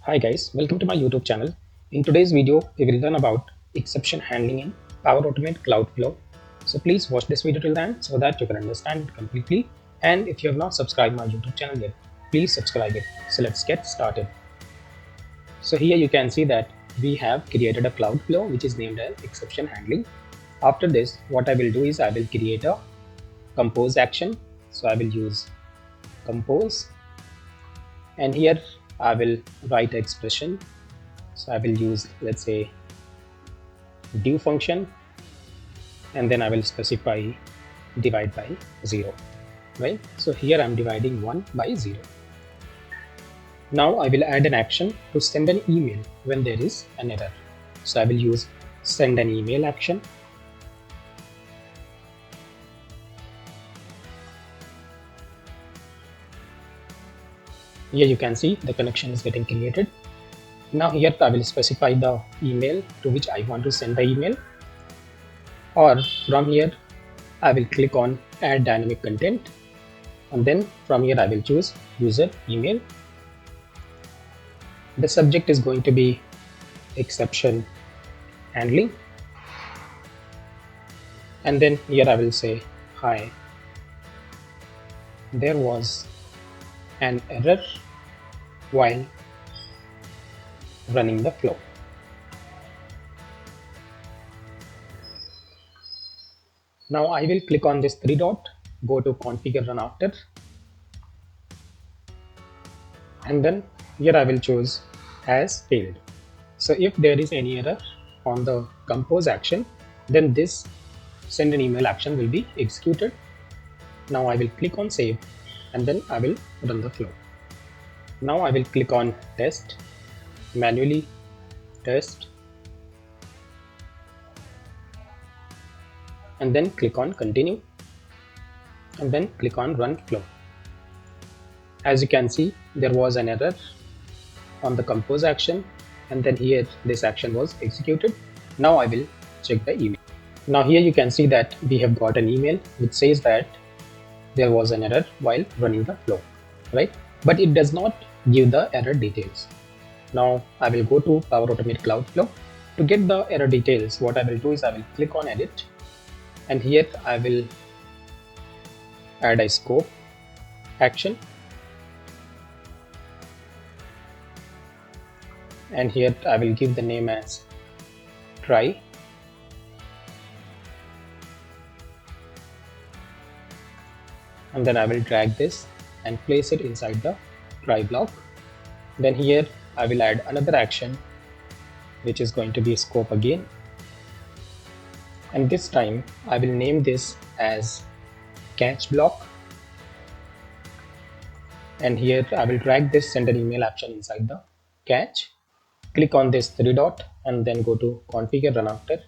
Hi guys, welcome to my YouTube channel. In today's video, we will learn about exception handling in Power Automate Cloud Flow. So please watch this video till the end so that you can understand it completely. And if you have not subscribed my YouTube channel yet, please subscribe it. So let's get started. So here you can see that we have created a cloud flow which is named as exception handling. After this, what I will do is I will create a compose action. So I will use compose, and here I will write an expression. So I will use, let's say, do function, and then I will specify divide by 0, right? So here I'm dividing 1 by 0. Now I will add an action to send an email when there is an error. So I will use send an email action. Here you can see the connection is getting created. Now here I will specify the email to which I want to send the email, or from here I will click on add dynamic content, and then from here I will choose user email. The subject is going to be exception handling, and then here I will say, hi, there was an error while running the flow. Now I will click on this three dot, go to configure run after, and then here I will choose has failed. So if there is any error on the compose action, then this send an email action will be executed. Now I will click on save, and then I will run the flow. Now I will click on test, manually test, and then click on continue, and then click on run flow. As you can see, there was an error on the compose action, and then here this action was executed. Now I will check the email. Now here you can see that we have got an email which says that there was an error while running the flow, right? But it does not give the error details. Now I will go to Power Automate Cloud Flow. To get the error details, what I will do is I will click on edit, and here I will add a scope action, and here I will give the name as try, and then I will drag this and place it inside the try block. Then here I will add another action which is going to be scope again, and this time I will name this as catch block, and here I will drag this send an email action inside the catch. Click on this three dot and then go to configure run after,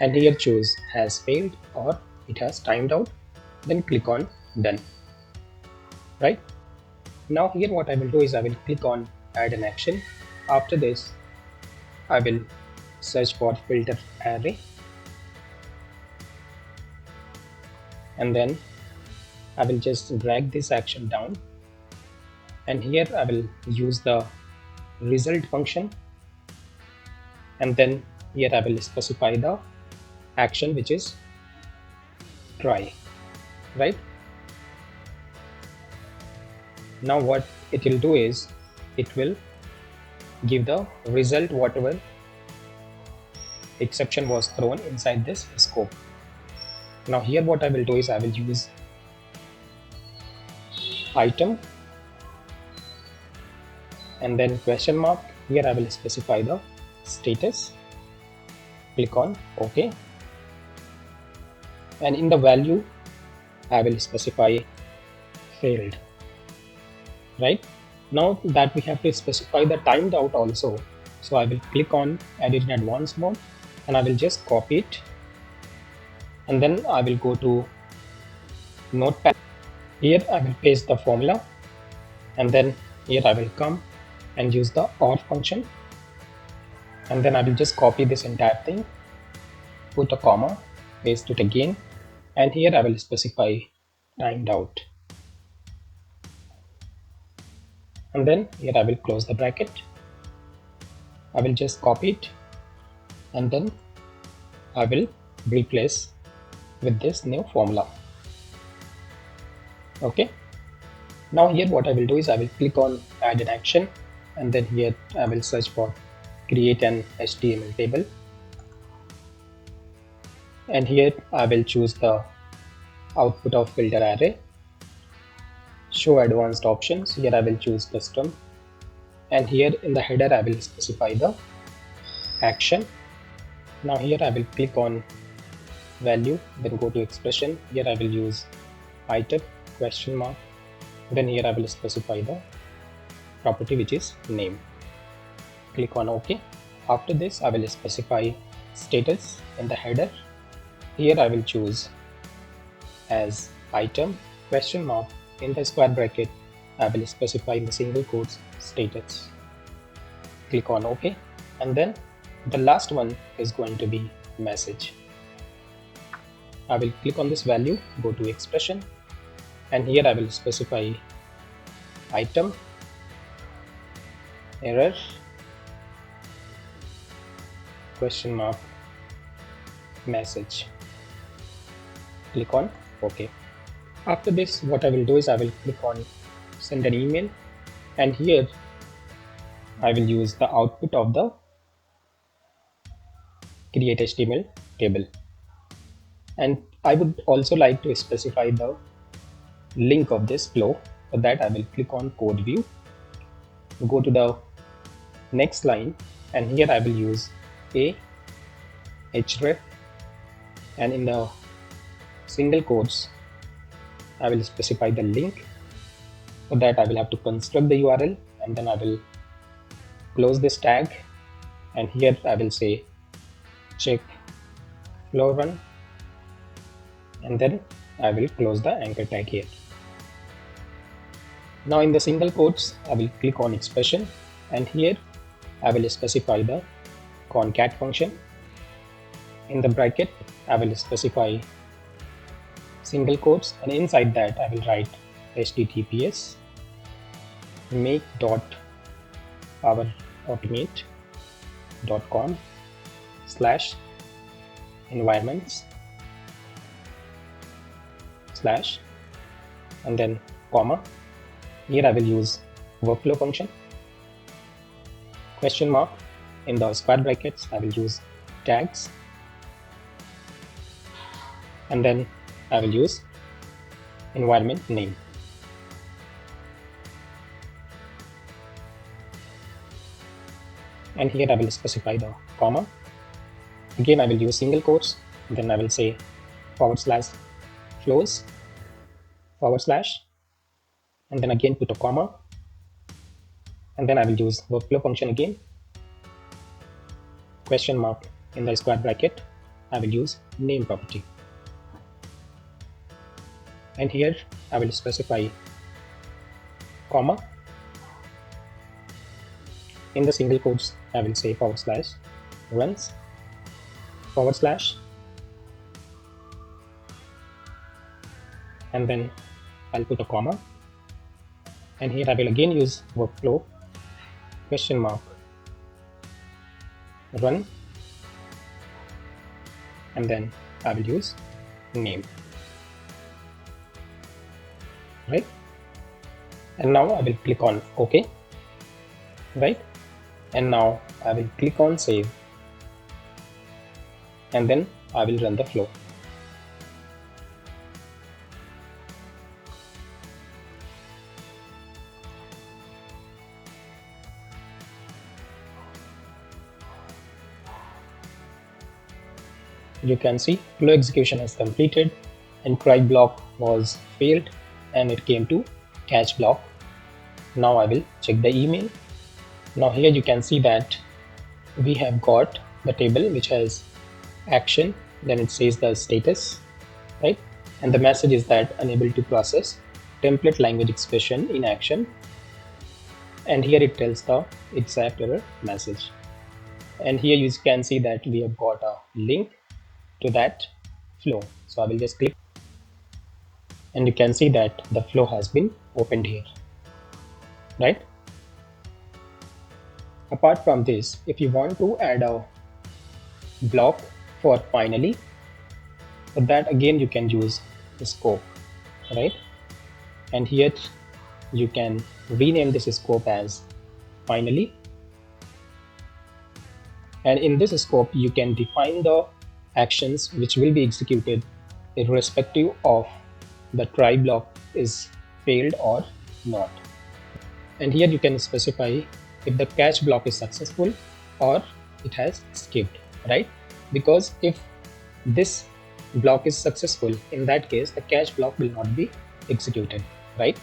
and here choose has failed or it has timed out, then click on done. Right now here what I will do is I will click on add an action. After this I will search for filter array, and then I will just drag this action down, and here I will use the result function, and then here I will specify the action which is try, right? Now what it will do is it will give the result whatever exception was thrown inside this scope. Now here what I will do is I will use item and then question mark. Here I will specify the status, click on OK, and in the value I will specify failed. Right now that we have to specify the timed out also, so I will click on edit in advanced mode, and I will just copy it, and then I will go to notepad. Here I will paste the formula, and then here I will come and use the or function, and then I will just copy this entire thing, put a comma, paste it again, and here I will specify timed out, and then here I will close the bracket. I will just copy it and then I will replace with this new formula. Okay. Now here what I will do is I will click on add an action, and then here I will search for create an HTML table, and here I will choose the output of filter array, show advanced options. Here I will choose custom, and here in the header I will specify the action. Now here I will click on value, then go to expression. Here I will use item question mark, then here I will specify the property which is name. Click on OK. After this I will specify status in the header. Here I will choose as item question mark, in the square bracket I will specify in the single quotes status. Click on OK, and then the last one is going to be message. I will click on this value, go to expression, and here I will specify item error question mark message. Click on OK. After this what I will do is I will click on send an email, and here I will use the output of the create HTML table, and I would also like to specify the link of this flow. For that I will click on code view, go to the next line, and here I will use a href, and in the single quotes I will specify the link. For that I will have to construct the URL, and then I will close this tag, and here I will say check flow run, and then I will close the anchor tag here. Now in the single quotes I will click on expression, and here I will specify the concat function. In the bracket I will specify single quotes, and inside that I will write https make.powerautomate.com/environments/ and then comma. Here I will use workflow function, question mark. In the square brackets I will use tags, and then I will use environment name. And here I will specify the comma. Again I will use single quotes, then I will say /flows/ and then again put a comma, and then I will use workflow function again, question mark. In the square bracket I will use name property, and here I will specify comma. In the single quotes I will say /runs/ and then I'll put a comma, and here I will again use workflow question mark run, and then I will use name, right? And now I will click on OK, right? And now I will click on save, and then I will run the flow. You can see flow execution has completed, and try block was failed and it came to catch block. Now I will check the email. Now here you can see that we have got the table which has action, then it says the status, right? And the message is that unable to process template language expression in action, and here it tells the exact error message. And here you can see that we have got a link to that flow. So I will just click, and you can see that the flow has been opened here, right? Apart from this, if you want to add a block for finally, for that again you can use the scope, right? And here you can rename this scope as finally, and in this scope you can define the actions which will be executed irrespective of the try block is failed or not. And here you can specify if the catch block is successful or it has skipped, right? Because if this block is successful, in that case the catch block will not be executed, right?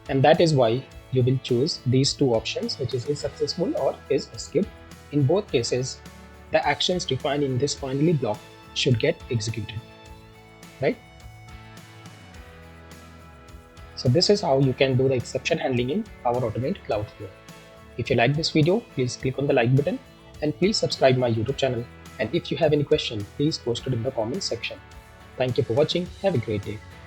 And that is why you will choose these two options, which is successful or is skipped. In both cases, the actions defined in this finally block should get executed, right? So this is how you can do the exception handling in Power Automate Cloudflare. If you like this video, please click on the like button and please subscribe my YouTube channel. And if you have any question, please post it in the comment section. Thank you for watching. Have a great day.